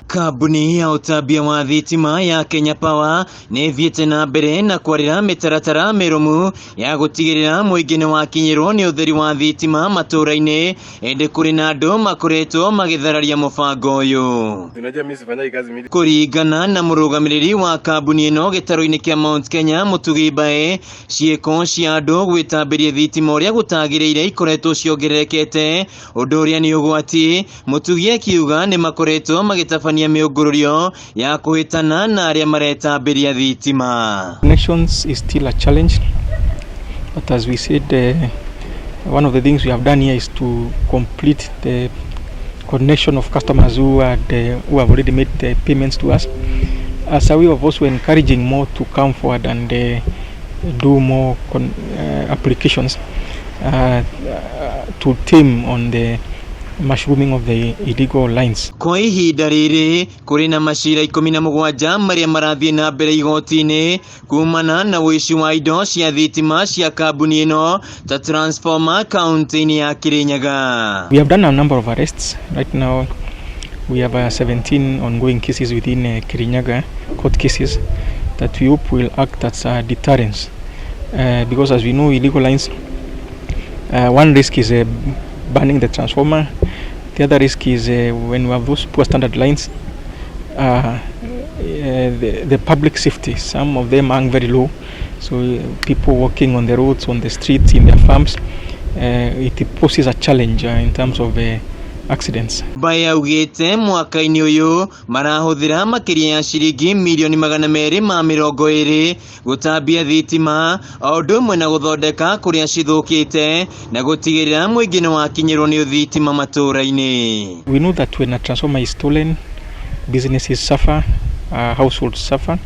Kambuni ya utambia wa thitima ya Kenya Power nĩ thiĩte na mbere na kwarĩra mĩtaratara mĩrũmu ya gũtigĩrĩra mũingĩ nĩ wakinyĩrwo nĩ ũtheri wa thitima matũũra-inĩ, ĩndĩ kũrĩ na andũ makoretwo magĩthararia mũbango ũyũ. Kũringana na mũrũgamĩrĩri wa kambuni ĩno gĩtarũ-inĩ kĩa Mount Kenya Mũtugi Mbaĩ, ciĩko cia andũ gwĩtambĩria thitima ũrĩa gũtagĩrĩire ikoretwo ciongererekete, ũndũ ũrĩa nĩ ũgwati. Mũtugi akiuga nĩ makoretwo magĩtabania mĩũngũrũrio ya kũhĩtana na arĩa maretambĩria thitima. Connections is still a challenge, but as we said, one of the things we have done here is to complete the connection of customers who have already made the payments to us. As we have also encouraging more to come forward and do more applications to tame on the mushrooming of the illegal lines. Kwa ihinda rĩrĩ kũrĩ na macira 17 marĩa marathiĩ na mbere igoti-inĩ kumana na ũici wa indo cia thitima cia kambuni ĩno ta transformer kaunti-inĩ ya Kirinyaga. We have done a number of arrests. Right now we have 17 ongoing cases within Kirinyaga, court cases that we hope will act as a deterrence, because as we know, illegal lines, one risk is banning the transformer. The other risk is when we have those poor standard lines, the public safety, some of them hang very low, so people walking on the roads, on the streets, in their farms, it poses a challenge in terms of accidents. Mbaĩ augĩte mwaka-inĩ ũyũ marahũthĩra makĩria ya ciringi mirioni 220 gũtambia thitima, o ũndũ ũmwe na gũthondeka kũrĩa cithũkĩte na gũtigĩrĩra mũingĩ nĩ wakinyĩrwo nĩ thitima matũũra-inĩ. We know that when a transformer is stolen, businesses suffer, households suffer,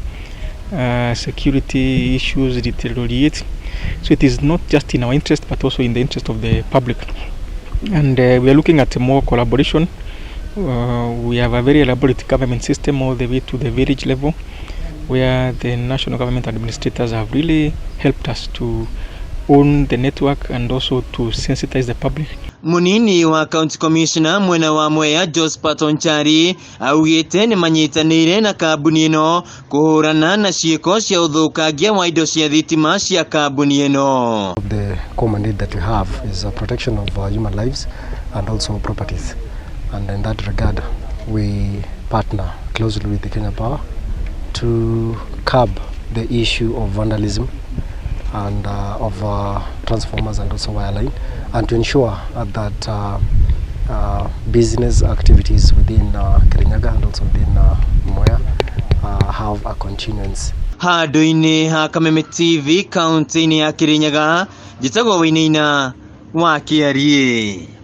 security issues deteriorate. So it is not just in our interest but also in the interest of the public. And we are looking at more collaboration. We have a very elaborate government system all the way to the village level, where the national government administrators have really helped us to own the network and also to sensitize the public. Munini wa County Commissioner mwena wa Mwea Josephat Onchari augĩte nĩ manyitanĩire na kambuni ĩno kũhũrana na ciĩko cia ũthũkangia wa indo cia thitima cia kambuni ĩno. The common mandate that we have is a protection of human lives and also properties, and in that regard we partner closely with the Kenya Power to curb the issue of vandalism and of transformers and also wireline, and to ensure that business activities within Kirinyaga and also within Mwea have a continuance. Handũ-inĩ ha Kameme TV kaunti-inĩ ya Kirinyaga, njĩtagwo Wĩinaina wa Kĩarie.